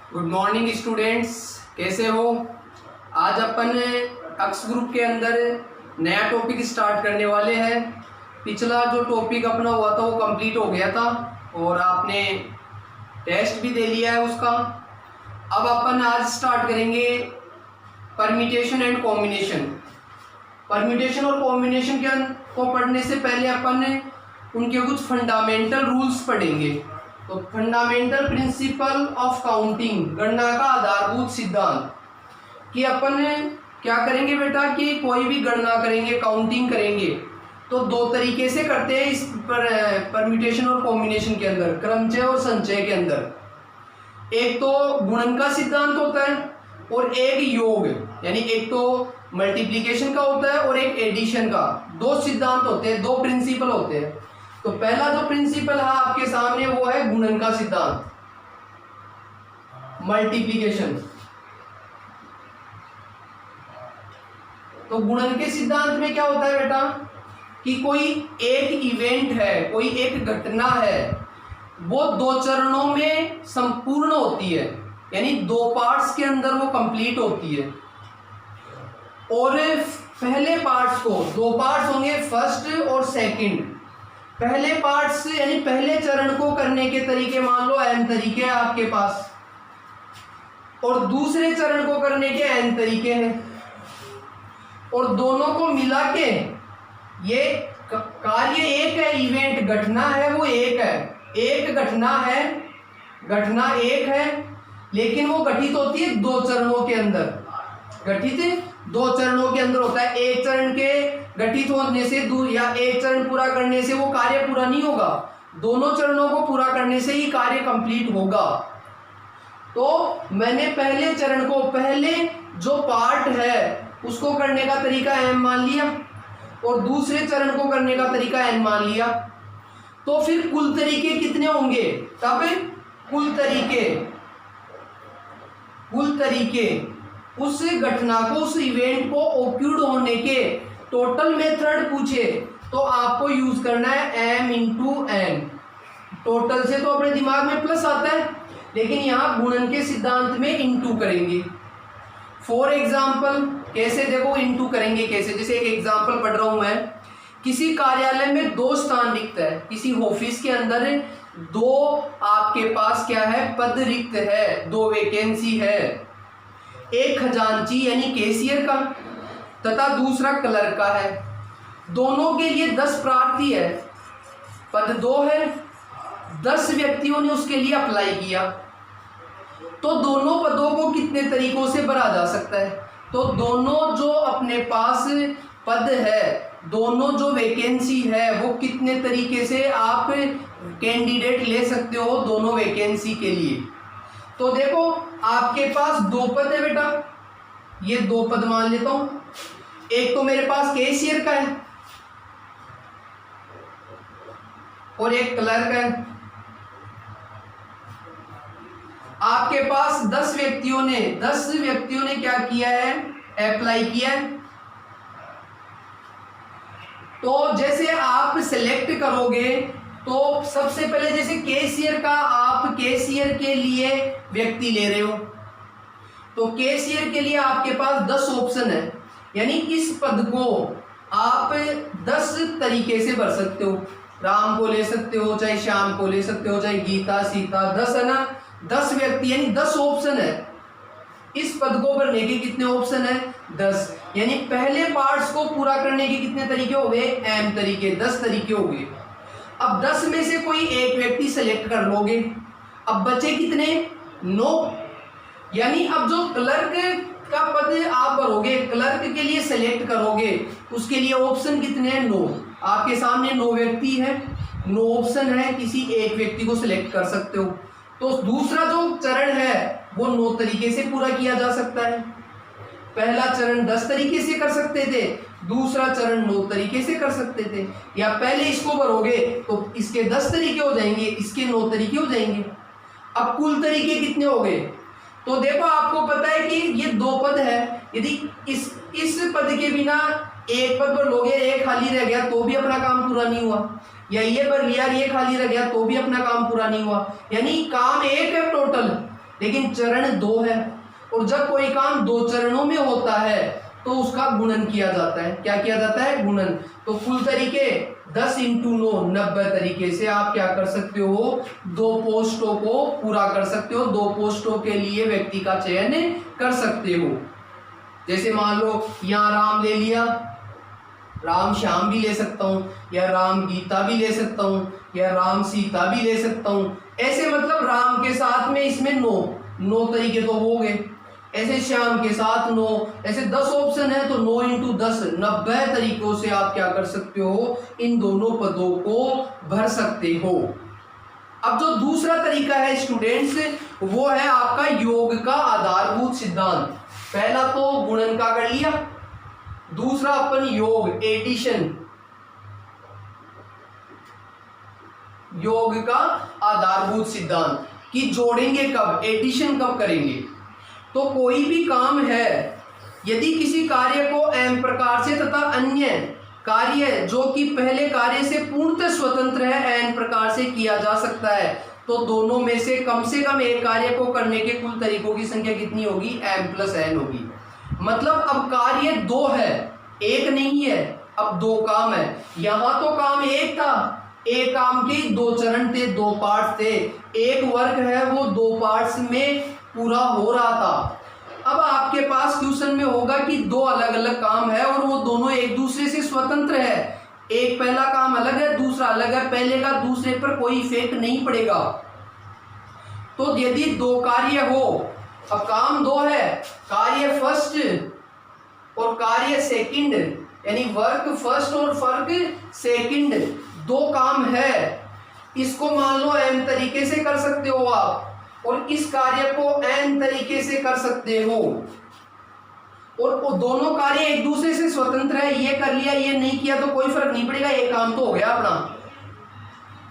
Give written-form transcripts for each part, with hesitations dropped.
Good morning students, कैसे हो। आज अपन अक्स ग्रुप के अंदर नया टॉपिक स्टार्ट करने वाले हैं। पिछला जो टॉपिक अपना हुआ था वो कंप्लीट हो गया था और आपने टेस्ट भी दे लिया है उसका। अब अपन आज स्टार्ट करेंगे परम्यूटेशन एंड कॉम्बिनेशन। परम्यूटेशन और कॉम्बिनेशन को पढ़ने से पहले अपन उनके कुछ फंडामेंटल रूल्स पढ़ेंगे। तो फंडामेंटल प्रिंसिपल ऑफ काउंटिंग, गणना का आधारभूत सिद्धांत, कि अपन क्या करेंगे बेटा कि कोई भी गणना करेंगे, काउंटिंग करेंगे तो दो तरीके से करते हैं इस परम्यूटेशन और कॉम्बिनेशन के अंदर, क्रमचय और संचय के अंदर। एक तो गुणन का सिद्धांत होता है और एक योग, यानी एक तो मल्टीप्लिकेशन का होता है और एक एडिशन का। दो सिद्धांत होते हैं, दो प्रिंसिपल होते हैं। तो पहला जो प्रिंसिपल है आपके सामने वो है गुणन का सिद्धांत, मल्टीप्लिकेशन। तो गुणन के सिद्धांत में क्या होता है बेटा कि कोई एक इवेंट है, कोई एक घटना है, वो दो चरणों में संपूर्ण होती है, यानी दो पार्ट्स के अंदर वो कंप्लीट होती है। और पहले पार्ट्स को, दो पार्ट्स होंगे फर्स्ट और सेकंड। पहले पार्ट्स यानी पहले चरण को करने के तरीके मान लो n तरीके हैं आपके पास, और दूसरे चरण को करने के n तरीके हैं, और दोनों को मिला के ये कार्य एक है, इवेंट घटना है वो एक है, एक घटना है, घटना एक है, लेकिन वो घटित होती है दो चरणों के अंदर। घटित दो चरणों के अंदर होता है। एक चरण के घटित होने से या एक चरण पूरा करने से वो कार्य पूरा नहीं होगा, दोनों चरणों को पूरा करने से ही कार्य कंप्लीट होगा। तो मैंने पहले चरण को, पहले जो पार्ट है उसको करने का तरीका m मान लिया और दूसरे चरण को करने का तरीका n मान लिया। तो फिर कुल तरीके कितने होंगे, तब कुल तरीके उस घटना को, उस इवेंट को ओक्यूर्ड होने के टोटल मेथड पूछे तो आपको यूज करना है m इंटू n। टोटल से तो अपने दिमाग में प्लस आता है, लेकिन यहाँ गुणन के सिद्धांत में इंटू करेंगे। फॉर एग्जाम्पल कैसे, देखो इंटू करेंगे कैसे। जैसे एक एग्जाम्पल पढ़ रहा हूं मैं, किसी कार्यालय में दो स्थान रिक्त है, किसी ऑफिस के अंदर दो आपके पास क्या है, पद रिक्त है, दो वैकेंसी है। एक खजांची यानी कैशियर का तथा दूसरा क्लर्क का है। दोनों के लिए 10 प्रार्थी है, पद 2 है, 10 व्यक्तियों ने उसके लिए अप्लाई किया। तो दोनों पदों को कितने तरीकों से भरा जा सकता है, तो दोनों जो अपने पास पद है, दोनों जो वैकेंसी है, वो कितने तरीके से आप कैंडिडेट ले सकते हो दोनों वैकेंसी के लिए। तो देखो आपके पास दो पद है बेटा, ये दो पद मान लेता हूं। एक तो मेरे पास कैशियर का है और एक क्लर्क है। आपके पास 10 व्यक्तियों ने क्या किया है, अप्लाई किया है। तो जैसे आप सिलेक्ट करोगे तो सबसे पहले जैसे कैशियर का, आप कैशियर के लिए व्यक्ति ले रहे हो, तो कैशियर के लिए आपके पास 10 ऑप्शन है, यानी इस पद को आप 10 तरीके से भर सकते हो। राम को ले सकते हो, चाहे श्याम को ले सकते हो, चाहे गीता, सीता, 10 है ना, 10 व्यक्ति यानी 10 ऑप्शन है। इस पद को भरने के कितने ऑप्शन है, 10। यानी पहले पार्ट्स को पूरा करने के कितने तरीके हो गए, m तरीके, 10 तरीके हो गए। अब 10 में से कोई एक व्यक्ति सेलेक्ट कर लोगे, अब बचे कितने, 9। यानी अब जो क्लर्क का पद आप भरोगे, क्लर्क के लिए सेलेक्ट करोगे, उसके लिए ऑप्शन कितने हैं, 9। आपके सामने 9 व्यक्ति है, 9 ऑप्शन है, किसी एक व्यक्ति को सिलेक्ट कर सकते हो। तो दूसरा जो चरण है वो 9 तरीके से पूरा किया जा सकता है। पहला चरण 10 तरीके से कर सकते थे, दूसरा चरण 9 तरीके से कर सकते थे। या पहले इसको भरोगे तो इसके 10 तरीके हो जाएंगे, इसके 9 तरीके हो जाएंगे। अब कुल तरीके कितने हो गए, तो देखो आपको पता है कि ये 2 पद है। यदि इस पद के बिना एक पद भर लोगे, एक खाली रह गया तो भी अपना काम पूरा नहीं हुआ, या ये भर लिया, ये खाली रह गया तो भी अपना काम पूरा नहीं हुआ। यानी काम एक है टोटल, लेकिन चरण 2 है, और जब कोई काम 2 चरणों में होता है तो उसका गुणन किया जाता है। क्या किया जाता है? गुणन। तो कुल तरीके 10 × 9 90 तरीके से आप क्या कर सकते हो? 2 पोस्टों को पूरा कर सकते हो, 2 पोस्टों के लिए व्यक्ति का चयन कर सकते हो। जैसे मान लो यहाँ राम ले लिया, राम श्याम भी ले सकता हूँ, या राम गीता भी ले सकता हूँ, या राम सीता भी ले सकता हूँ। ऐसे मतलब राम के साथ में इसमें 9 तरीके तो हो गए, ऐसे श्याम के साथ 9, ऐसे 10 ऑप्शन है तो 9 × 10 90 तरीकों से आप क्या कर सकते हो? इन दोनों पदों को भर सकते हो। अब जो दूसरा तरीका है स्टूडेंट्स, वो है आपका योग का आधारभूत सिद्धांत। पहला तो गुणन का कर लिया, दूसरा अपन योग एडिशन, योग का आधारभूत सिद्धांत कि जोड़ेंगे कब, एडिशन कब करेंगे। तो कोई भी काम है, यदि किसी कार्य को m प्रकार से तथा अन्य कार्य जो कि पहले कार्य से पूर्णतः स्वतंत्र है n प्रकार से किया जा सकता है, तो दोनों में से कम एक कार्य को करने के कुल तरीकों की संख्या कितनी होगी? m + n होगी। मतलब अब कार्य 2 है, 1 नहीं है, अब 2 काम है। यहां तो काम 1 था, एक काम के 2 चरण थे, 2 पार्ट थे, एक वर्क है वो 2 पार्ट्स में पूरा हो रहा था। अब आपके पास क्वेश्चन में होगा कि 2 अलग अलग काम है और वो दोनों एक दूसरे से स्वतंत्र है, एक पहला काम अलग है, दूसरा अलग है, पहले का दूसरे पर कोई इफेक्ट नहीं पड़ेगा। तो यदि 2 कार्य हो, अब काम 2 है, कार्य फर्स्ट और कार्य सेकंड, यानी वर्क फर्स्ट और वर्क सेकंड 2 काम है, इसको मान लो m तरीके से कर सकते हो आप, और इस कार्य को n तरीके से कर सकते हो, और वो दोनों कार्य एक दूसरे से स्वतंत्र है। ये कर लिया, ये नहीं किया तो कोई फर्क नहीं पड़ेगा, एक काम तो हो गया अपना।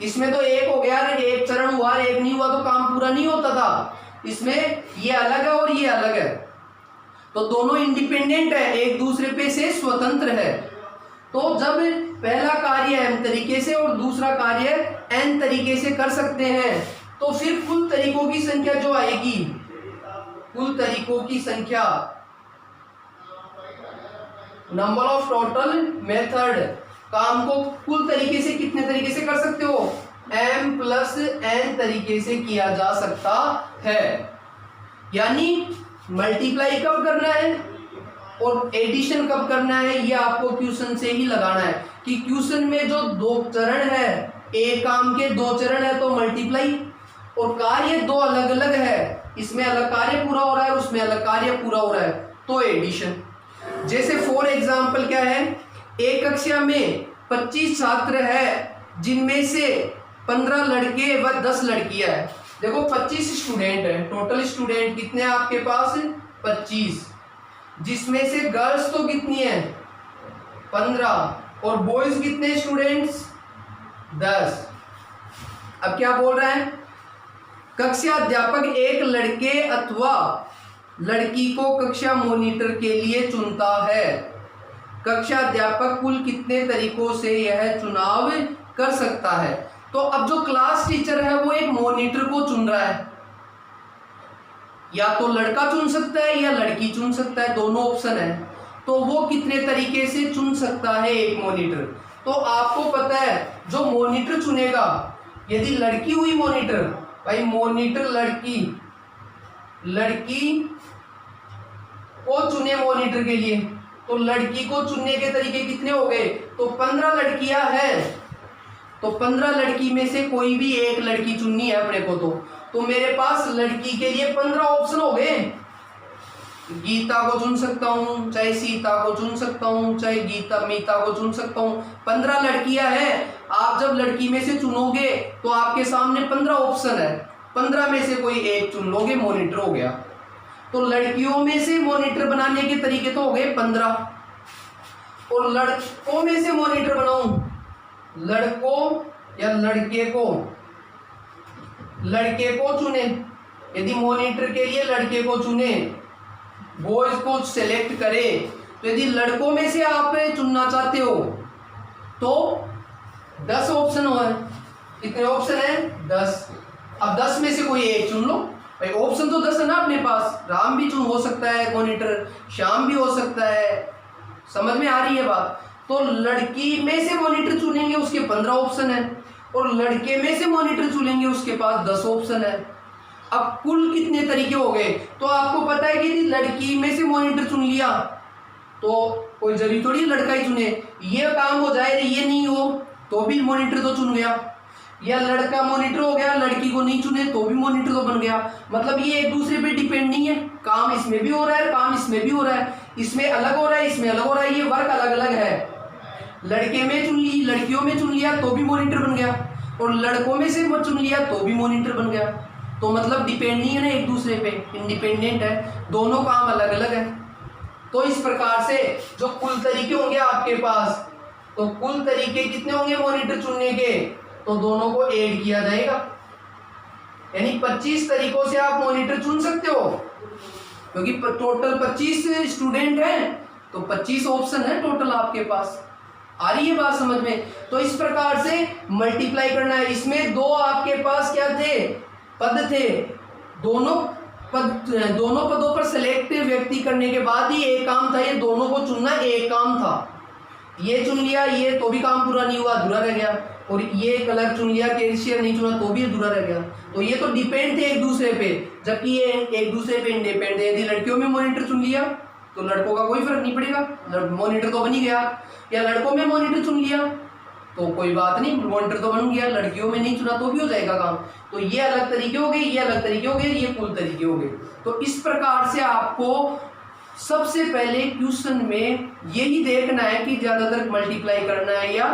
इसमें तो एक हो गया, एक चरण हुआ, एक नहीं हुआ तो काम पूरा नहीं होता था। इसमें ये अलग है और ये अलग है, तो दोनों इंडिपेंडेंट है, एक दूसरे पे से स्वतंत्र है। तो जब पहला कार्य m तरीके से और दूसरा कार्य n तरीके से कर सकते हैं, तो फिर कुल तरीकों की संख्या जो आएगी, कुल तरीकों की संख्या, नंबर ऑफ टोटल मेथड, काम को कुल तरीके से कितने तरीके से कर सकते हो? m + n तरीके से किया जा सकता है। यानी मल्टीप्लाई कब करना है और एडिशन कब करना है, ये आपको क्वेश्चन से ही लगाना है कि क्वेश्चन में जो 2 चरण है, एक काम के 2 चरण है तो मल्टीप्लाई, और कार्य 2 अलग अलग है, इसमें अलग कार्य पूरा हो रहा है, उसमें अलग कार्य पूरा हो रहा है, तो एडिशन। जैसे फॉर एग्जांपल क्या है, एक कक्षा में 25 छात्र है, जिनमें से 15 लड़के व 10 लड़कियां है। देखो 25 स्टूडेंट है, टोटल स्टूडेंट कितने हैं आपके पास? 25, जिसमें से गर्ल्स तो कितनी है? 15, और बॉयज कितने स्टूडेंट्स? 10। अब क्या बोल रहे हैं, कक्षा अध्यापक एक लड़के अथवा लड़की को कक्षा मॉनिटर के लिए चुनता है। कक्षा अध्यापक कुल कितने तरीकों से यह चुनाव कर सकता है? तो अब जो क्लास टीचर है वो एक मॉनिटर को चुन रहा है, या तो लड़का चुन सकता है या लड़की चुन सकता है, दोनों ऑप्शन है। तो वो कितने तरीके से चुन सकता है एक मॉनिटर? तो आपको पता है जो मॉनिटर चुनेगा, यदि लड़की हुई मॉनिटर, भाई मॉनिटर लड़की को चुने मॉनिटर के लिए, तो लड़की को चुनने के तरीके कितने हो गए? तो 15 लड़कियां हैं, तो 15 लड़की में से कोई भी एक लड़की चुननी है अपने को। तो मेरे पास लड़की के लिए 15 ऑप्शन हो गए। गीता को चुन सकता हूँ, चाहे सीता को चुन सकता हूँ, चाहे मीता को चुन सकता हूँ। 15 लड़कियां हैं, आप जब लड़की में से चुनोगे तो आपके सामने 15 ऑप्शन है, 15 में से कोई एक चुन लोगे, मॉनिटर हो गया। तो लड़कियों में से मॉनिटर बनाने के तरीके तो हो गए 15, और लड़कों में से मॉनिटर बनाऊं, लड़कों या लड़के को चुने, यदि मॉनिटर के लिए लड़के को चुने, बॉयज को सेलेक्ट करे, तो यदि लड़कों में से आप चुनना चाहते हो तो 10 ऑप्शन हो, कितने ऑप्शन है? 10। अब 10 में से कोई एक चुन लो, भाई ऑप्शन तो 10 है ना अपने पास, राम भी चुन हो सकता है मॉनिटर, श्याम भी हो सकता है, समझ में आ रही है बात। तो लड़की में से मॉनिटर चुनेंगे उसके 15 ऑप्शन है, और लड़के में से मॉनिटर चुनेंगे उसके पास 10 ऑप्शन है। अब कुल कितने तरीके हो गए? तो आपको पता है कि यदि लड़की में से मॉनिटर चुन लिया तो कोई जरूरी थोड़ी लड़का ही चुने, ये काम हो जाए ये नहीं हो तो भी मॉनिटर तो चुन गया, या लड़का मॉनिटर हो गया लड़की को नहीं चुने तो भी मॉनिटर तो बन गया। मतलब ये एक दूसरे पे डिपेंड नहीं है, काम इसमें भी हो रहा है काम इसमें भी हो रहा है, इसमें अलग हो रहा है इसमें अलग हो रहा है, ये वर्क अलग अलग है। लड़के में चुन ली लड़कियों में चुन लिया तो भी मॉनिटर बन गया, और लड़कों में से चुन लिया तो भी मॉनिटर बन गया। तो मतलब डिपेंड नहीं है ना एक दूसरे पे, इंडिपेंडेंट है, दोनों काम अलग अलग है। तो इस प्रकार से जो कुल तरीके होंगे आपके पास, तो कुल तरीके कितने होंगे मॉनिटर चुनने के? तो दोनों को ऐड किया जाएगा, यानी 25 तरीकों से आप मॉनिटर चुन सकते हो, क्योंकि टोटल 25 स्टूडेंट हैं तो 25 ऑप्शन है टोटल आपके पास। आ रही है बात समझ में? तो इस प्रकार से मल्टीप्लाई करना है। इसमें दो आपके पास क्या थे? पद थे। दोनों पदों पर सेलेक्ट व्यक्ति करने के बाद ही एक काम था, ये दोनों को चुनना एक काम था। ये चुन लिया ये तो भी काम पूरा नहीं हुआ, अधूरा रह गया, और ये कलर चुन लिया कैशियर नहीं चुना तो भी अधूरा रह गया। तो ये तो डिपेंड थे एक दूसरे पे, जबकि ये एक दूसरे पे इंडिपेंडेंट है। यदि लड़कियों में मॉनिटर चुन लिया तो लड़कों का कोई फर्क नहीं पड़ेगा, मॉनिटर तो बन ही गया, या लड़कों में मॉनिटर चुन लिया तो कोई बात नहीं, मॉनिटर तो बन गया, लड़कियों में नहीं चुना तो भी हो जाएगा काम। तो ये अलग तरीके हो गए, ये अलग तरीके हो गए, ये कुल तरीके हो गए। तो इस प्रकार से आपको सबसे पहले क्वेश्चन में यही देखना है कि ज्यादातर मल्टीप्लाई करना है या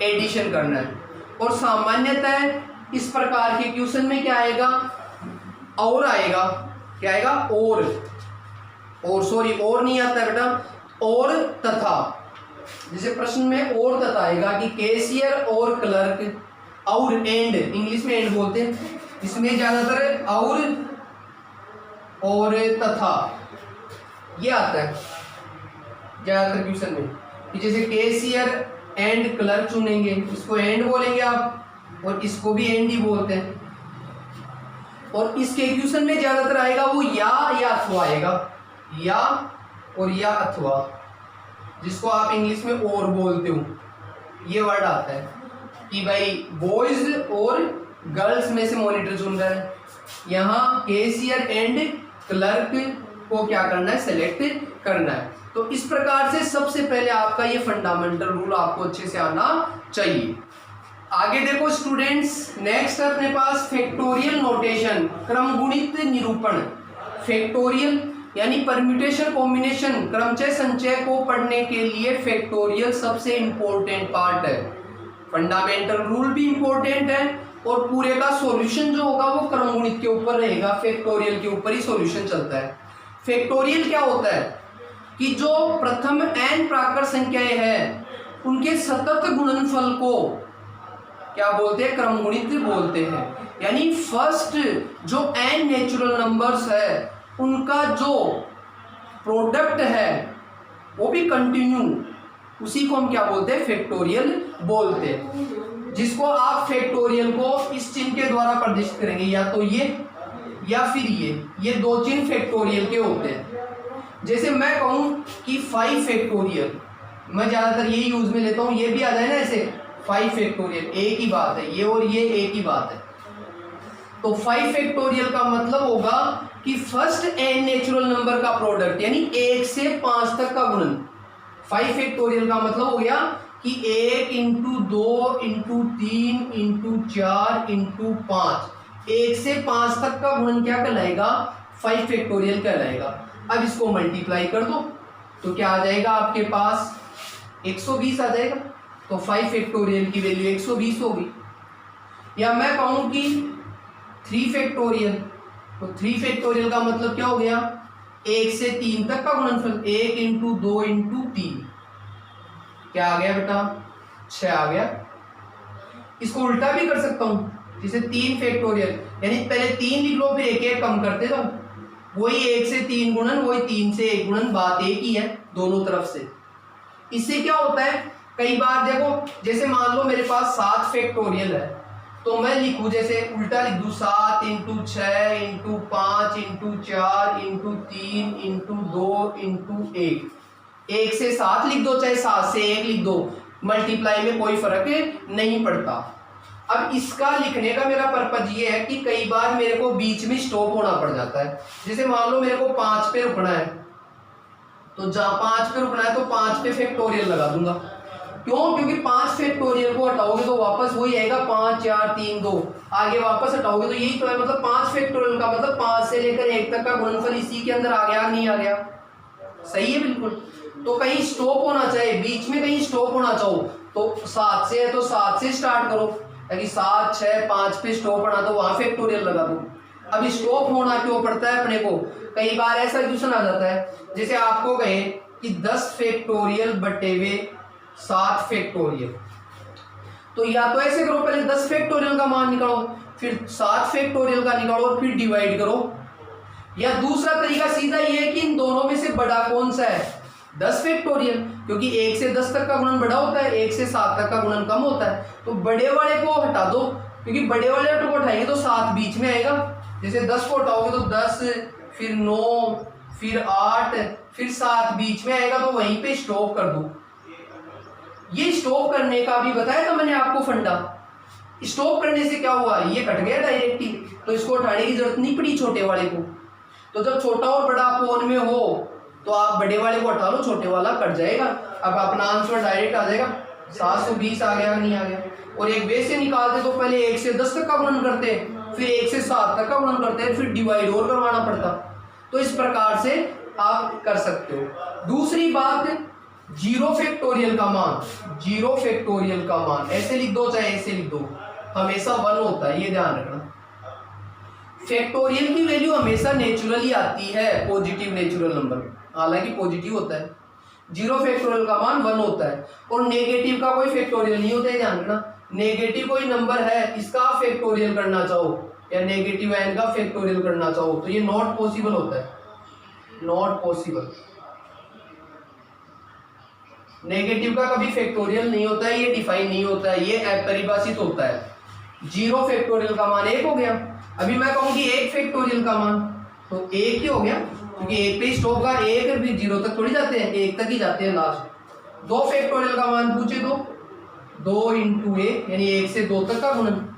एडिशन करना है। और सामान्यतः इस प्रकार के क्वेश्चन में क्या आएगा? और आएगा, क्या आएगा? और सॉरी और नहीं आता है बेटा, और तथा। जैसे प्रश्न में और तथा आएगा कि कैशियर और क्लर्क, और एंड, इंग्लिश में एंड बोलते हैं, इसमें ज्यादातर और तथा ये आता है ज्यादातर क्वेश्चन में, कि जैसे कैशियर एंड क्लर्क चुनेंगे, इसको एंड बोलेंगे आप, और इसको भी एंड ही बोलते हैं। और इसके क्वेश्चन में ज्यादातर आएगा वो या अथवा आएगा, या और या अथवा, जिसको आप इंग्लिश में और बोलते हो, ये वर्ड आता है कि भाई बॉयज और गर्ल्स में से मॉनिटर चुन रहा है। यहाँ कैशियर एंड क्लर्क को क्या करना है? सेलेक्ट करना है। तो इस प्रकार से सबसे पहले आपका ये फंडामेंटल रूल आपको अच्छे से आना चाहिए। आगे देखो स्टूडेंट्स, नेक्स्ट है अपने पास फैक्टोरियल नोटेशन, क्रमगुणित निरूपण। फैक्टोरियल यानी परम्यूटेशन कॉम्बिनेशन, क्रमचय संचय को पढ़ने के लिए फैक्टोरियल सबसे इंपॉर्टेंट पार्ट है। फंडामेंटल रूल भी इंपॉर्टेंट है, और पूरे का सॉल्यूशन जो होगा वो क्रमगुणित के ऊपर रहेगा, फैक्टोरियल के ऊपर ही सॉल्यूशन चलता है। फैक्टोरियल क्या होता है कि जो प्रथम n प्राकृत संख्याएं हैं उनके सतत गुणनफल को क्या बोलते हैं? क्रमगुणित बोलते हैं। यानी फर्स्ट जो n नेचुरल नंबर्स है उनका जो प्रोडक्ट है वो भी कंटिन्यू, उसी को हम क्या बोलते हैं? फैक्टोरियल बोलते हैं। जिसको आप फैक्टोरियल को इस चिन्ह के द्वारा प्रदर्शित करेंगे, या तो ये या फिर ये दो चिन्ह फैक्टोरियल के होते हैं। जैसे मैं कहूं कि 5 फैक्टोरियल, मैं ज्यादातर यही यूज में लेता हूं, ये भी आ जाए ना ऐसे 5 फैक्टोरियल, एक ही बात है, ये और ये एक ही बात है। तो 5 फैक्टोरियल का मतलब होगा कि फर्स्ट n नेचुरल नंबर का प्रोडक्ट, यानी 1 से 5 तक का गुणन। 5 फैक्टोरियल का मतलब हो गया कि 1 इंटू 2 इंटू 3 इंटू 4 इंटू 5, 1 से 5 तक का गुणन क्या कहलाएगा? 5 फैक्टोरियल कहलाएगा। अब इसको मल्टीप्लाई कर दो तो क्या आ जाएगा आपके पास? 120 आ जाएगा। तो 5 फैक्टोरियल की वैल्यू 120 होगी। या मैं कहूं कि 3 फैक्टोरियल, तो 3 फैक्टोरियल का मतलब क्या हो गया? 1 से 3 तक का गुणनफल, 1 इंटू 2 इंटू 3, क्या आ गया बेटा? 6 आ गया। इसको उल्टा भी कर सकता हूं, जैसे 3 फैक्टोरियल, यानी पहले 3 लिख लो फिर एक एक कम करते जाओ, वही 1 से 3 गुणन, वही 3 से 1 गुणन, बात एक ही है दोनों तरफ से। इससे क्या होता है, कई बार देखो, जैसे मान लो मेरे पास 7 फैक्टोरियल है, तो मैं लिखूं जैसे उल्टा लिख दूं 7 into 6 into 5 into 4 into 3 into 2 into 1। 1 से 7 लिख दो चाहे 7 से 1 लिख दो, मल्टीप्लाई में कोई फर्क नहीं पड़ता। अब इसका लिखने का मेरा पर्पज ये है कि कई बार मेरे को बीच में स्टॉप होना पड़ जाता है। जैसे मान लो मेरे को 5 पे रुकना है, तो जहां 5 पे रुकना है तो 5 पे फैक्टोरियल लगा दूंगा। क्यों? क्योंकि 5 फैक्टोरियल को हटाओगे तो वापस वही आएगा 5 4 3 2, आगे वापस हटाओगे तो यही तो है। मतलब 5 फैक्टोरियल का मतलब 5 से लेकर 1 तक का गुणनफल इसी के अंदर आ गया, नहीं आ गया? सही है बिल्कुल। तो कहीं स्टॉप होना चाहिए, बीच में कहीं स्टॉप होना चाहो तो 7 से है तो 7 से स्टार्ट करो, ताकि 7 6 5 पे स्टॉप होना तो वहां फैक्टोरियल लगा दो। अब स्टॉप होना क्यों पड़ता है अपने को? कई बार ऐसा क्वेश्चन आ जाता है, जैसे आपको कहे कि 10 फैक्टोरियल बटे हुए 7 फैक्टोरियल, तो या तो ऐसे करो, पहले 10 फैक्टोरियल का मान निकालो, फिर 7 फैक्टोरियल का निकालो और फिर डिवाइड करो। या दूसरा तरीका सीधा ये है कि इन दोनों में से बड़ा कौन सा है? 10 फैक्टोरियल, क्योंकि 1 से 10 तक का गुणन बड़ा होता है, 1 से 7 तक का गुणन कम होता है। तो बड़े वाले को हटा दो, क्योंकि बड़े वाले को हटाएंगे तो 7 बीच में आएगा। जैसे 10 को हटाओगे तो 10, फिर 9, फिर 8, फिर 7 बीच में आएगा, तो वहीं पे स्टॉप कर दो। ये स्टॉप करने का भी बताया था मैंने आपको फंडा। स्टॉप करने से क्या हुआ? ये कट गया डायरेक्ट ही, तो इसको उठाने की जरूरत नहीं पड़ी छोटे वाले को। तो जब छोटा और बड़ा कोण में हो तो आप बड़े वाले को हटा लो, छोटे वाला कट जाएगा। अब अपना आंसर डायरेक्ट आ जाएगा, 720 आ गया, नहीं आ गया? और एक वे से निकालते तो पहले 1 से 10 तक का गुणन करते, फिर 1 से 7 तक का गुणन करते, फिर डिवाइड और करवाना पड़ता। तो इस प्रकार से आप कर सकते हो। दूसरी बात, 0 फैक्टोरियल का मान, 0 फैक्टोरियल का मान ऐसे लिख दो चाहे ऐसे लिख दो, हमेशा 1 होता है, ये ध्यान रखना। फैक्टोरियल की वैल्यू हमेशा नेचुरली आती है, पॉजिटिव नेचुरल नंबर, हालांकि पॉजिटिव होता है। 0 फैक्टोरियल का मान 1 होता है, और नेगेटिव का कोई फैक्टोरियल नहीं होता है, ध्यान रखना। नेगेटिव कोई नंबर है, इसका फैक्टोरियल करना चाहो या नेगेटिव n का फैक्टोरियल करना चाहो तो ये नॉट पॉसिबल होता है, नॉट पॉसिबल। नेगेटिव का कभी फैक्टोरियल नहीं होता है, ये डिफाइन नहीं होता है, ये अपरिभाषित होता है। 0 फैक्टोरियल का मान 1 हो गया। अभी मैं कहूंगी 1 फैक्टोरियल का मान, तो 1 ही हो गया, क्योंकि 1 पे स्टॉप का, 1 भी 0 तक थोड़ी जाते हैं, 1 तक ही जाते हैं लास्ट। 2 फैक्टोरियल का मान पूछे तो 2 इंटू 1, यानी 1 से 2 तक का गुणन।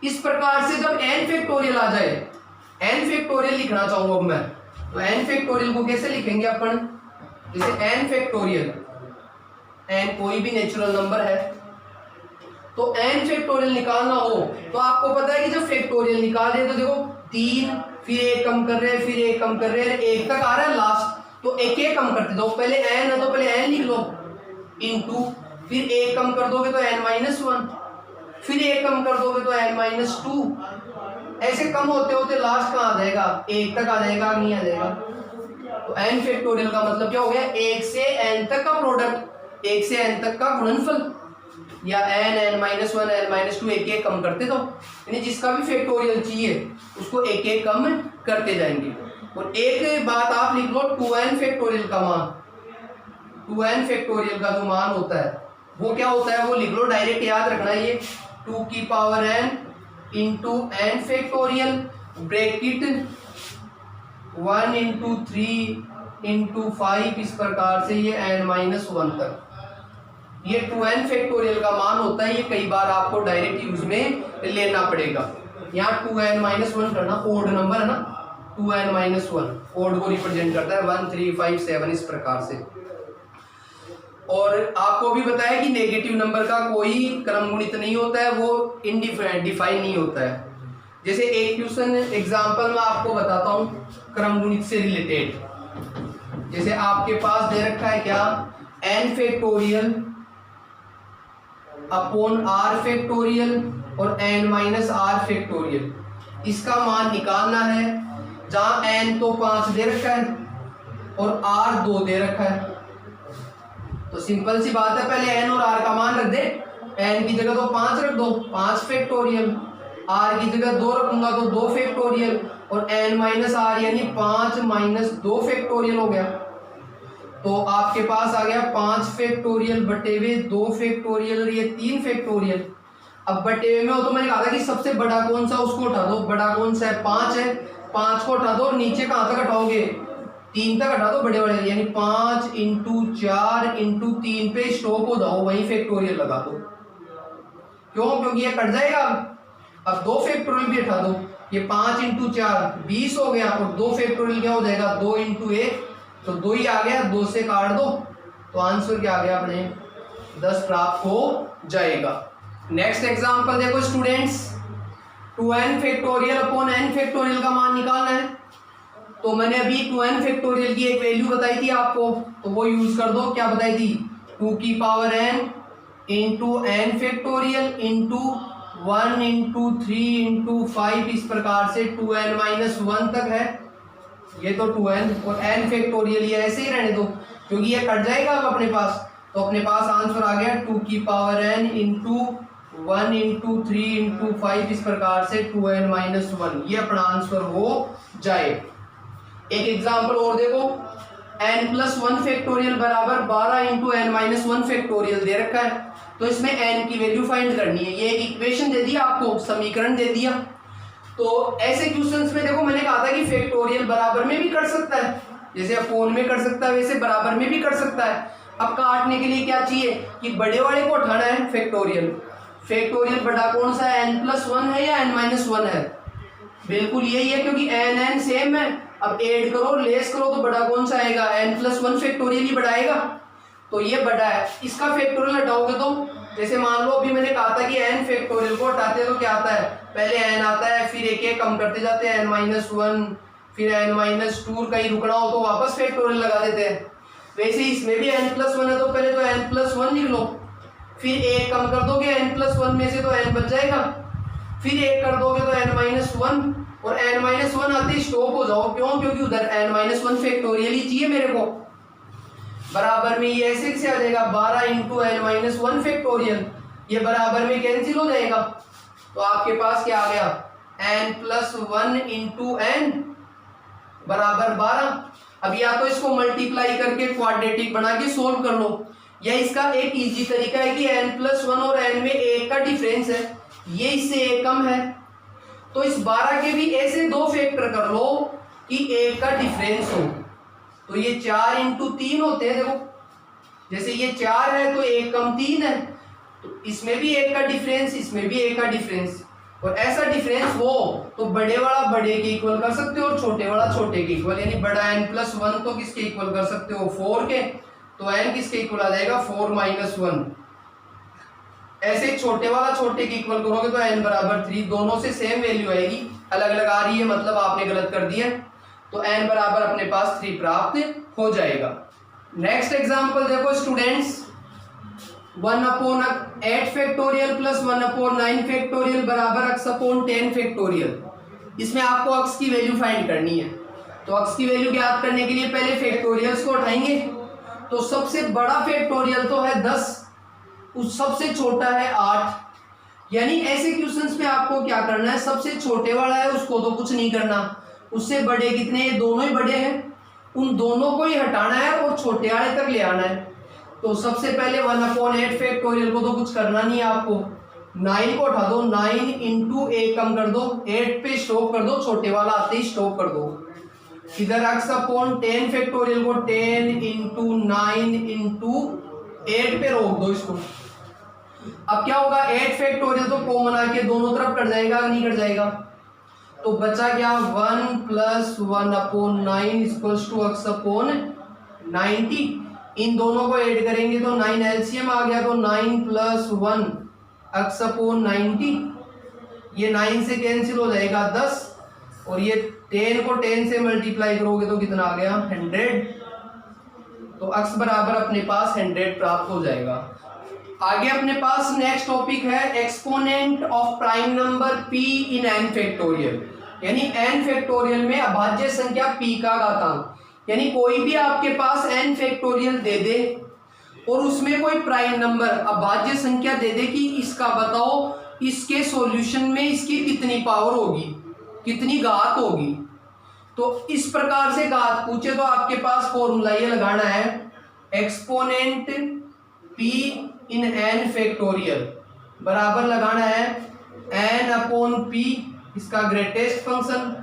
इस प्रकार से जब n फैक्टोरियल आ जाए, n फैक्टोरियल लिखना चाहूंगा अब मैं, तो n फैक्टोरियल को कैसे लिखेंगे अपन? जैसे n फैक्टोरियल, n कोई भी नेचुरल नंबर है, तो n फैक्टोरियल निकालना हो तो आपको पता है कि जब फैक्टोरियल निकाल रहे तो देखो 3, फिर 1 कम कर रहे हैं, फिर 1 कम कर रहे हैं, 1 तक आ रहा है लास्ट, तो 1 कम करते दो। पहले n है तो पहले n लिख लो, इंटू, फिर 1 कम कर दोगे तो n-1, फिर 1 कम कर दोगे तो n-2, ऐसे कम होते होते लास्ट कहाँ आ जाएगा? 1 तक आ जाएगा, नहीं आ जाएगा? तो n फैक्टोरियल का मतलब क्या हो गया? 1 से n तक का प्रोडक्ट, 1 से n तक का गुणनफल, या n, n-1, n-2 1 कम करते दो, यानी जिसका भी फैक्टोरियल चाहिए उसको 1 कम करते जाएंगे। और एक बात आप लिख लो, 2n फैक्टोरियल का मान, 2n फैक्टोरियल का जो मान होता है वो क्या होता है, वो लिख लो, डायरेक्ट याद रखना। ये 2 की power n into n factorial, bracket 1 into 3 into 5, इस प्रकार से ये n-1 तक, ये 2n फैक्टोरियल का मान होता है। ये कई बार आपको डायरेक्ट यूज में लेना पड़ेगा। यहाँ 2n-1 करना, ओड नंबर है ना, 2n-1 ओड को रिप्रेजेंट करता है, 1 3 5 7 इस प्रकार से। और आपको भी बताया कि नेगेटिव नंबर का कोई क्रम गुणित नहीं होता है, वो डिफाइन नहीं होता है। जैसे एक क्वेश्चन एग्जांपल में आपको बताता हूँ क्रम गुणित से रिलेटेड। जैसे आपके पास दे रखा है क्या, n factorial upon r factorial और n-r फैक्टोरियल, इसका मान निकालना है। जहां n तो 5 दे रखा है और r 2 दे रखा है, तो सिंपल सी बात है, पहले n और r का मान रख दे। n की जगह तो 5 रख दो, 5 फैक्टोरियल, r की जगह 2 रखूंगा तो 2 फैक्टोरियल, और n-r यानी 5 - 2 फैक्टोरियल हो गया। तो आपके पास आ गया 5 फैक्टोरियल बटे हुए 2 फैक्टोरियल और ये 3 फैक्टोरियल। अब बटे हुए में हो तो मैंने कहा था कि सबसे बड़ा कौन सा उसको उठा दो, बड़ा कौन सा है 5 है, 5 को उठा दो और नीचे कहाँ तक हटाओगे 3 तक हटा दो बड़े वाले, यानी 5 × 4 × 3 पे स्टॉप हो जाओ, वहीं फैक्टोरियल लगा दो। क्यों? क्योंकि ये कट जाएगा। अब 2 फैक्टोरियल भी हटा दो, ये 5 × 4 20 हो गया और 2 फैक्टोरियल क्या हो जाएगा 2 × 1, तो 2 ही आ गया, 2 से काट दो तो आंसर क्या आ गया अपने 10 प्राप्त हो जाएगा। नेक्स्ट एग्जांपल देखो students, 2n factorial upon n factorial का मान निकालना है। तो मैंने अभी 2n फैक्टोरियल की एक वैल्यू बताई थी आपको, तो वो यूज कर दो। क्या बताई थी? 2n × n फैक्टोरियल × 1 × 3 × 5, इस प्रकार से 2n-1 तक है। ये तो 2n और n फैक्टोरियल ये ऐसे ही रहने दो क्योंकि ये कट जाएगा अब अपने पास। तो अपने पास आंसर आ गया 2n × 1 × 3 × 5, इस प्रकार से 2n-1, ये अपना आंसर हो जाए। एक एग्जांपल और देखो, n+1 फैक्टोरियल बराबर 12 × n-1 फैक्टोरियल दे रखा है। तो इसमें n की वैल्यू फाइंड करनी है। ये एक इक्वेशन दे दी आपको, समीकरण दे दिया। तो ऐसे क्वेश्चंस में देखो मैंने कहा था कि फैक्टोरियल बराबर में भी कर सकता है, जैसे अपोन में कर सकता है वैसे बराबर में भी कर सकता है। अब काटने के लिए क्या चाहिए कि बड़े वाले को उठाना है फैक्टोरियल। फैक्टोरियल बड़ा कौन सा है, n+1 है या n-1 है? बिल्कुल यही है क्योंकि n सेम है। अब ऐड करो लेस करो तो बड़ा कौन सा आएगा, n+1 फैक्टोरियल ही बड़ा आएगा। तो ये बड़ा है, इसका फैक्टोरियल हटाओगे तो जैसे मान लो अभी मैंने कहा था कि n फैक्टोरियल को हटाते हैं तो क्या आता है, पहले n आता है फिर एक एक कम करते जाते हैं n-1 फिर n-2, कहीं रुकना हो तो वापस फैक्टोरियल लगा देते हैं। वैसे इसमें भी n+1 है तो पहले तो n+1 लिख लो, फिर एक कम कर दोगे n+1 में से तो n बच जाएगा, फिर एक कर दोगे तो n-1 और n-1 आते ही स्टॉप हो जाओ। क्यों? क्योंकि उधर n-1 फैक्टोरियल ही चाहिए मेरे को। बराबर में ये ऐसे कैसे आ जाएगा 12 × n-1 फैक्टोरियल, ये बराबर में कैंसिल हो जाएगा। तो आपके पास क्या आ गया n+1 × n बराबर 12। अब या तो इसको मल्टीप्लाई करके क्वाड्रेटिक बना के सोल्व कर लो, या इसका एक इजी तरीका है कि n+1 और n में 1 का डिफरेंस है, ये इससे 1 कम है। तो इस 12 के भी ऐसे 2 फैक्टर कर लो कि 1 का डिफरेंस हो। तो ये 4 × 3 होते हैं। देखो जैसे ये 4 है तो 1 कम 3 है, तो इसमें भी 1 का डिफरेंस, इसमें भी 1 का डिफरेंस। और ऐसा डिफरेंस हो तो बड़े वाला बड़े के इक्वल कर सकते हो और छोटे वाला छोटे के इक्वल, यानी बड़ा n+1 तो किसके इक्वल कर सकते हो 4 के, तो n किसके इक्वल आ जाएगा 4-1। ऐसे छोटे वाला छोटे के इक्वल करोगे तो n बराबर 3, दोनों से सेम वैल्यू आएगी, अलग अलग आ रही है मतलब आपने गलत कर दिया, तो n बराबर अपने पास 3 प्राप्त हो जाएगा। नेक्स्ट एग्जांपल देखो स्टूडेंट्स, 1/8 फैक्टोरियल प्लस 1/9 फैक्टोरियल बराबर x/10 फैक्टोरियल। इसमें आपको x की वैल्यू फाइंड करनी है। तो x की वैल्यू ज्ञात करने के लिए पहले फैक्टोरियल्स को उठाएंगे। तो सबसे बड़ा फैक्टोरियल तो है 10, उस सबसे छोटा है 8। यानी ऐसे क्वेश्चंस में आपको क्या करना है, सबसे छोटे वाला है उसको तो कुछ नहीं करना, उससे बड़े कितने, ये दोनों ही बड़े हैं, उन दोनों को ही हटाना है और छोटे वाले तक ले आना है। तो सबसे पहले 1/8 फैक्टोरियल को तो कुछ करना नहीं है आपको, 9 को उठा दो, 9 × 1 कम कर दो, 8 पे स्टॉप कर दो, छोटे वाला आते ही स्टॉप कर दो। इधर x/10 फैक्टोरियल को 10 × 9 × 8 पे रोक दो इसको। अब क्या होगा, 8 फैक्टोरियल तो कॉमन आके दोनों तरफ कट जाएगा, नहीं कट जाएगा, तो बचा क्या 1 + 1/9 = x/90। इन दोनों को ऐड करेंगे तो 9 एलसीएम आ गया, तो 9 + 1 x/90, ये 9 से कैंसिल हो जाएगा 10, और ये 10 को 10 से मल्टीप्लाई करोगे तो कितना आ गया 100। तो x बराबर अपने पास 100 प्राप्त हो जाएगा। आगे अपने पास नेक्स्ट टॉपिक है exponent of prime number p in n factorial, यानी n फैक्टोरियल में अभाज्य संख्या p का घातांक। यानी कोई भी आपके पास n फैक्टोरियल दे दे और उसमें कोई प्राइम नंबर अभाज्य संख्या दे दे कि इसका बताओ इसके सॉल्यूशन में इसकी कितनी पावर होगी, कितनी घात होगी। तो इस प्रकार से घात पूछे तो आपके पास फॉर्मूला ये लगाना है, exponent p in n factorial बराबर लगाना है n अपॉन p इसका greatest function,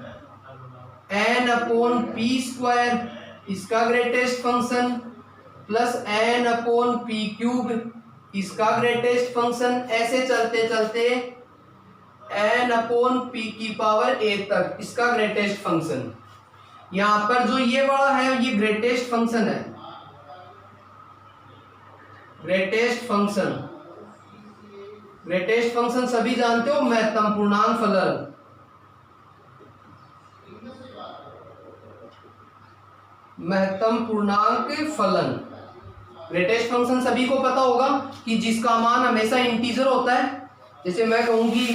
n upon p square इसका greatest function, plus n upon p cube इसका ग्रेटेस्ट फंक्शन। ऐसे चलते चलते n अपॉन p की पावर a तक इसका ग्रेटेस्ट फंक्शन। यहां पर जो ये वाला है ये ग्रेटेस्ट फंक्शन है, ग्रेटेस्ट फंक्शन। ग्रेटेस्ट फंक्शन सभी जानते हो, महत्तम पूर्णांक फलन। महत्तम पूर्णांक फलन ग्रेटेस्ट फंक्शन सभी को पता होगा कि जिसका मान हमेशा इंटीजर होता है। जैसे मैं कहूंगी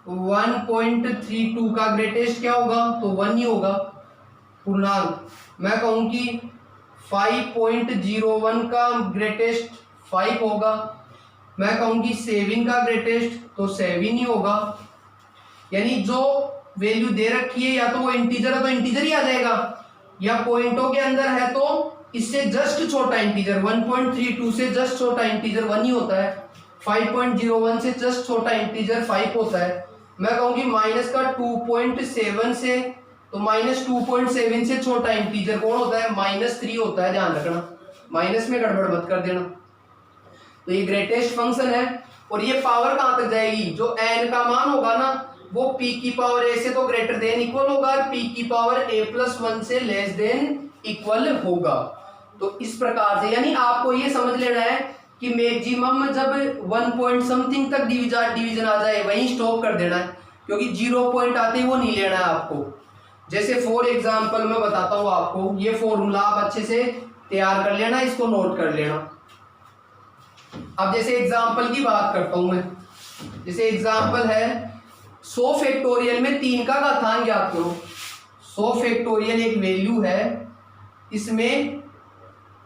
1.32 का ग्रेटेस्ट क्या होगा, तो 1 ही होगा पूर्णांक। मैं कहूंगी 5.01 का ग्रेटेस्ट 5 होगा। मैं कहूंगी 7 का ग्रेटेस्ट तो 7 ही होगा। यानी जो वैल्यू दे रखी है या तो वो इंटीजर है तो इंटीजर ही आ जाएगा, या पॉइंटों के अंदर है तो इससे जस्ट छोटा इंटीजर 1.32 से जस्ट छोटा इंटीजर 1 ही होता है, 5.01 से जस्ट छोटा इंटीजर 5 होता है। मैं कहूंगी माइनस का 2.7 से, तो माइनस 2.7 से छोटा इंटीजर कौन होता है, -3 होता है। ध्यान रखना, माइनस में गड़बड़ मत कर देना। तो ये ग्रेटेस्ट फंक्शन है। और ये पावर कहां तक जाएगी, जो n का मान होगा ना वो p की पावर a से तो ग्रेटर देन इक्वल होगा, और p की पावर a+1 से लेस देन इक्वल होगा। तो इस प्रकार से यानी आपको ये समझ लेना है कि मैक्सिमम जब 1 पॉइंट समथिंग तक डिवीजन आ जाए वहीं स्टॉप कर देना है, क्योंकि 0 पॉइंट आते ही वो नहीं लेना है आपको। जैसे फॉर एग्जांपल मैं बताता हूँ आपको, ये फॉर्मूला आप अच्छे से तैयार कर लेना, इसको नोट कर लेना। अब जैसे एग्जांपल की बात करता हूं मैं, जैसे एग्जांपल है 100 फैक्टोरियल में 3 का घातांक ज्ञात करो। 100 फैक्टोरियल एक वैल्यू है, इसमें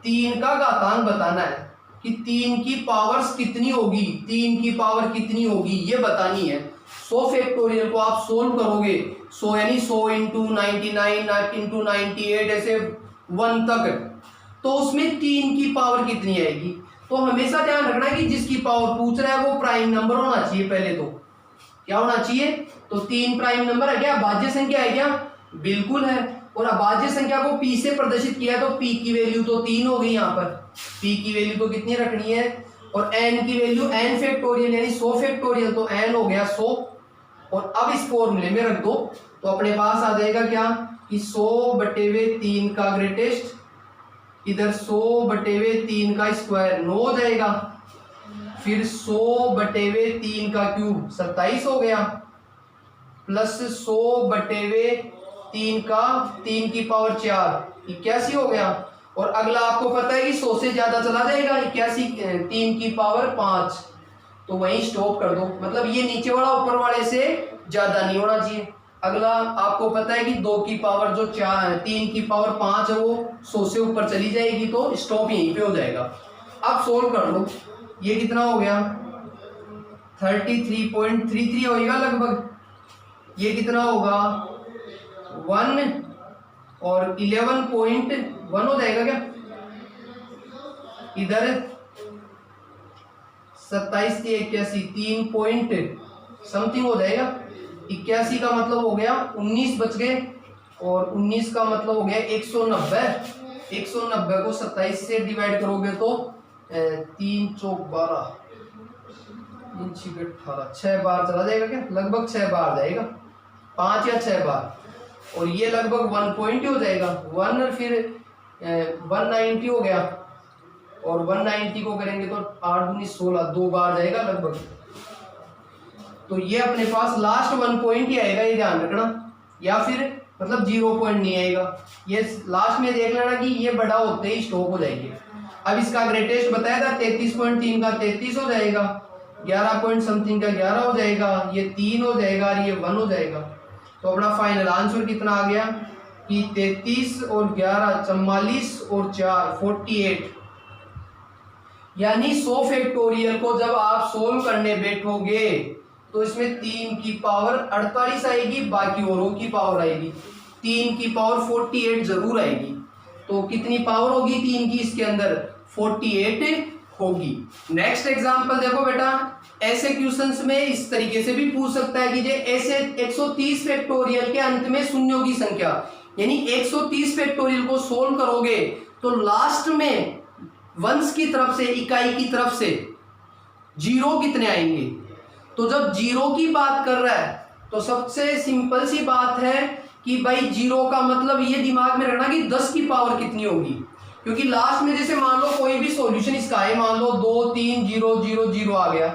3 का घातांक बताना है कि 3 की पावर्स कितनी होगी, 3 की पावर कितनी होगी ये बतानी है। 100 फैक्टोरियल को आप सोल्व करोगे, 100 यानी 100 इंटू 99 इंटू 98 ऐसे 1 तक, तो उसमें 3 की पावर कितनी आएगी। तो हमेशा ध्यान रखना है कि जिसकी पावर पूछ रहा है वो प्राइम नंबर होना चाहिए। पहले तो क्या होना चाहिए, तो 3 प्राइम नंबर है क्या, अभाज्य संख्या है क्या, बिल्कुल है। और अभाज्य संख्या को p से प्रदर्शित किया है तो p की वैल्यू तो 3 हो गई। यहाँ पर p की वैल्यू तो कितनी रखनी है, और n की वैल्यू n फैक्टोरियल यानी 100 फैक्टोरियल तो n हो गया 100। और अब इस फॉर्मूले में रख दो तो अपने पास आ जाएगा क्या कि 100/3 का ग्रेटेस्ट, इधर 100/3 का स्क्वायर 9 हो जाएगा, फिर 100/3 का क्यूब 27 हो गया, प्लस 100/3 का 3 की पावर 4 81 हो गया। और अगला आपको पता है कि 100 से ज्यादा चला जाएगा, 81 3 की पावर 5, तो वहीं स्टॉप कर दो। मतलब ये नीचे वाला ऊपर वाले से ज्यादा नहीं होना चाहिए। अगला आपको पता है कि 2 की पावर जो 3 की पावर 5 है वो 100 से ऊपर चली जाएगी, तो स्टॉप यहीं पे हो जाएगा। अब सोल्व कर लो, ये कितना हो गया 33.33 होगा लगभग। ये कितना होगा 1 और 11.1 हो जाएगा क्या, इधर 27 से 81 3 पॉइंट समथिंग हो जाएगा। 81 का मतलब हो गया 19 बच गए, और 19 का मतलब हो गया 190। 190 को 27 से डिवाइड करोगे तो 3 चौक 12 3 6 18 6 बार चला जाएगा क्या, लगभग 6 बार जाएगा, 5 या 6 बार। और ये लगभग 1 पॉइंट हो जाएगा 1, और फिर 190 हो गया, और 190 को करेंगे तो 8 दूनी 16 2 बार जाएगा लगभग। तो ये अपने पास लास्ट 1 पॉइंट ही आएगा, ये ध्यान रखना, या फिर मतलब 0 पॉइंट नहीं आएगा। ये लास्ट में देख लेना कि ये बड़ा होते ही स्टॉप हो जाएगी। अब इसका ग्रेटेस्ट बताया था 33.3 का 33 हो जाएगा, 11 पॉइंट समथिंग का 11 हो जाएगा, ये 3 हो जाएगा, और ये 1 हो जाएगा। तो अपना फाइनल आंसर कितना आ गया कि 33 और 11 44 और 4 48। यानी 100 फैक्टोरियल को जब आप सोल्व करने बैठोगे तो इसमें 3 की पावर 48 आएगी, बाकी औरों की पावर आएगी 3 की पावर 48 जरूर आएगी। तो कितनी पावर होगी 3 की इसके अंदर 48 होगी। नेक्स्ट एग्जांपल देखो बेटा, ऐसे क्वेश्चंस में इस तरीके से भी पूछ सकता है कि जे ऐसे 130 फैक्टोरियल के अंत में शून्यों की संख्या, यानी 130 फैक्टोरियल को सोल्व करोगे तो लास्ट में वंश की तरफ से, इकाई की तरफ से जीरो कितने आएंगे। तो जब जीरो की बात कर रहा है तो सबसे सिंपल सी बात है कि भाई जीरो का मतलब ये दिमाग में रखना कि 10 की पावर कितनी होगी, क्योंकि लास्ट में जैसे मान लो कोई भी सॉल्यूशन इसका है, मान लो 2 3 0 0 0 आ गया,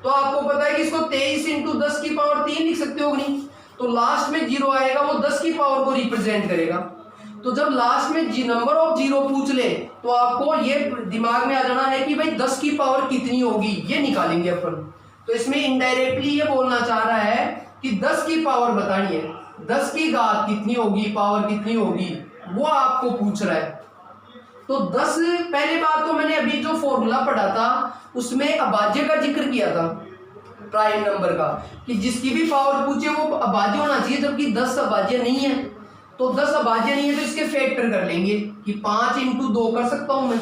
तो आपको पता है कि इसको 23 × 10 की पावर 3 लिख सकते हो नहीं, तो लास्ट में जीरो आएगा वो 10 की पावर को रिप्रेजेंट करेगा। तो जब लास्ट में नंबर ऑफ जीरो पूछ ले तो आपको ये दिमाग में आ जाना है कि भाई 10 की पावर कितनी होगी, ये निकालेंगे अपन। तो इसमें इनडायरेक्टली ये बोलना चाह रहा है कि 10 की पावर बतानी है, 10 की घात कितनी होगी, पावर कितनी होगी, वो आपको पूछ रहा है। तो 10, पहले बात तो मैंने अभी जो फॉर्मूला पढ़ा था उसमें अभाज्य का जिक्र किया था, प्राइम नंबर का, कि जिसकी भी पावर पूछे वो अभाज्य होना चाहिए, जबकि 10 अभाज्य नहीं है। तो 10 अभाज्य नहीं है तो इसके फैक्टर कर लेंगे कि 5 × 2 कर सकता हूं मैं,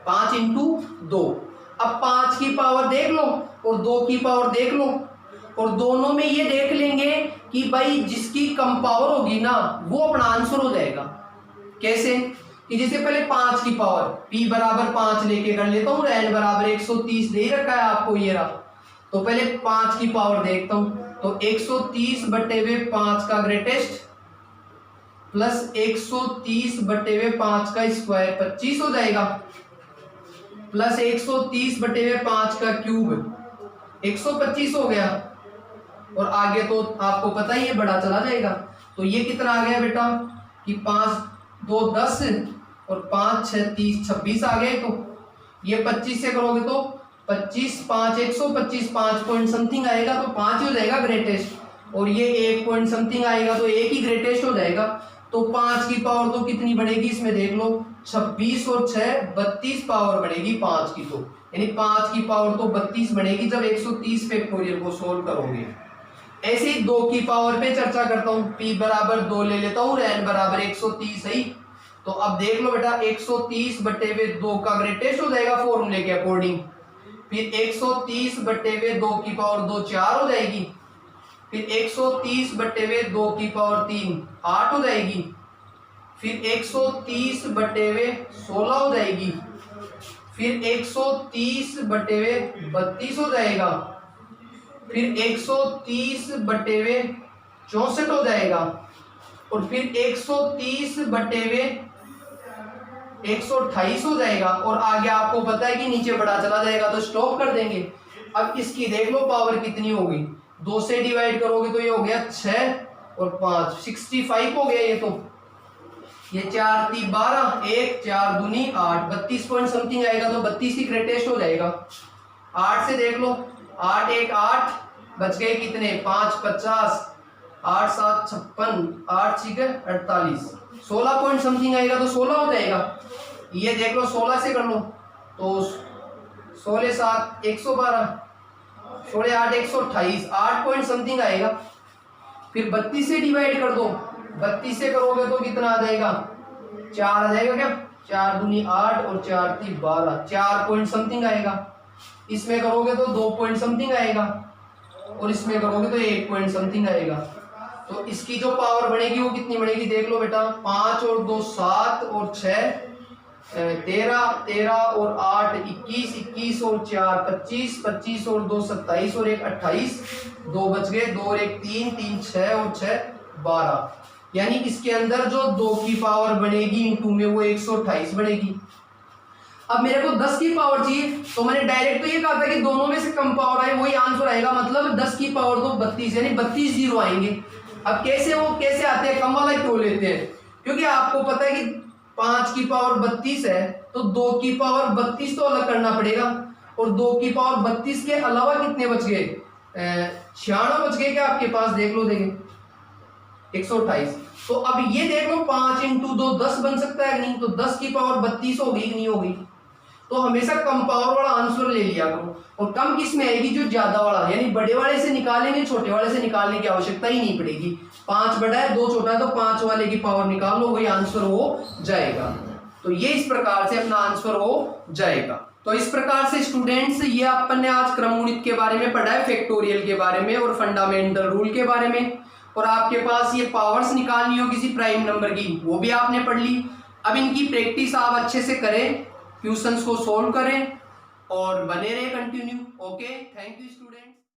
5 × 2। अब 5 की पावर देख लो और 2 की पावर देख लो, और दोनों में ये देख लेंगे कि भाई जिसकी कम पावर होगी ना वो अपना आंसर हो जाएगा। कैसे कि जैसे पहले 5 की पावर p = 5 लेके कर लेता हूँ, n = 130 दे रखा है आपको ये रहा। तो पहले 5 की पावर देखता हूँ, तो 130/5 का ग्रेटेस्ट प्लस 130/5 का स्क्वायर 25 हो जाएगा, प्लस 130/5 का क्यूब 125 हो गया, और आगे तो आपको पता ही है बड़ा चला जाएगा। तो ये कितना आ गया बेटा कि 5 2 10 और 5 6 30 26 आ गए। तो ये 25 से करोगे तो 25 5 125, 5 पॉइंट समथिंग आएगा, तो 5 ही हो जाएगा ग्रेटेस्ट, और ये 1 पॉइंट समथिंग आएगा तो 1 ही ग्रेटेस्ट हो जाएगा। तो 5 की पावर तो कितनी बढ़ेगी इसमें देख लो, 26 और 6 32 पावर बढ़ेगी 5 की, तो यानी 5 की पावर तो 32 बढ़ेगी जब 130 फैक्टोरियल को सोल्व करोगे। ऐसे ही 2 की पावर पे चर्चा करता हूँ, p = 2 ले लेता हूँ, n = 130 है। तो अब देख लो बेटा 130/2 का ग्रेटेस्ट हो जाएगा फॉर्मूले के अकॉर्डिंग, फिर 130/2 की पावर 2 4 हो जाएगी, फिर 130/2 की पावर 3 8 हो जाएगी, फिर 130/16 हो जाएगी, फिर 130/32 हो जाएगा, फिर 130/64 हो जाएगा, और फिर 130/128 हो जाएगा, और आगे आपको पता है कि नीचे बड़ा चला जाएगा तो स्टॉप कर देंगे। अब इसकी देख लो पावर कितनी होगी, 2 से डिवाइड करोगे तो ये हो गया 6 और 5 65 हो गया। ये तो ये 4 3 12, 1 4 दूनी 8, 32 पॉइंट समथिंग आएगा, तो 32 ही ग्रेटेस्ट हो जाएगा। 8 से देख लो, 8 1 8 बच गए कितने, 5 50, 8 7 56, 8 6 48, 16 पॉइंट समथिंग आएगा तो 16 हो जाएगा। ये देख लो 16 से कर लो तो 16 7 112, 16 8 128, 8 पॉइंट समथिंग आएगा। फिर 32 से डिवाइड कर दो, 32 से करोगे तो कितना आ जाएगा, 4 आ जाएगा क्या, 4 दूनी 8 और 4 3 12, 4 पॉइंट समथिंग आएगा। इसमें करोगे तो 2 पॉइंट समथिंग आएगा, और इसमें करोगे तो 1 पॉइंट समथिंग आएगा। तो इसकी जो पावर बढ़ेगी वो कितनी बढ़ेगी देख लो बेटा, 5 और 2 7 और 6 13 13 और 8 21 21 और 4 25 25 और 2 27 और 1 28, 2 बच गए, 2 और 1 3 3 6 और 6 12, यानी इसके अंदर जो 2 की पावर बनेगी इनटू में वो 128 बनेगी। अब मेरे को 10 की पावर चाहिए, तो मैंने डायरेक्ट तो ये कहा था कि दोनों में से कम पावर आए वही आंसर आएगा, मतलब 10 की पावर तो 32, यानी 32 जीरो आएंगे। अब कैसे वो कैसे आते हैं, कम वाला क्यों लेते हैं, क्योंकि आपको पता है कि 5 की पावर 32 है तो 2 की पावर 32 तो अलग करना पड़ेगा, और 2 की पावर 32 के अलावा कितने बच गए, 96 बच गए क्या आपके पास, देख लो देखें 128। तो अब ये देख लो 5 × 2 10 बन सकता है नहीं, तो 10 की पावर 32 होगी कि नहीं होगी। तो हमेशा कम पावर वाला आंसर ले लिया करो, और कम किस में आएगी, जो ज्यादा वाला, यानी बड़े वाले से निकालेंगे, छोटे वाले से निकालने की आवश्यकता ही नहीं पड़ेगी। 5 बड़ा है 2 छोटा है, तो 5 वाले की पावर निकाल लो, वही आंसर हो जाएगा। तो ये इस प्रकार से अपना आंसर हो जाएगा। तो इस प्रकार से स्टूडेंट्स ये अपन ने आज क्रमगुणित के बारे में पढ़ा है, फैक्टोरियल के बारे में और फंडामेंटल रूल के बारे में, और आपके पास ये पावर्स निकालनी हो किसी प्राइम नंबर की वो भी आपने पढ़ ली। अब इनकी प्रैक्टिस आप अच्छे से करें, क्वेश्चंस को सोल्व करें और बने रहे continue. Okay, thank you students.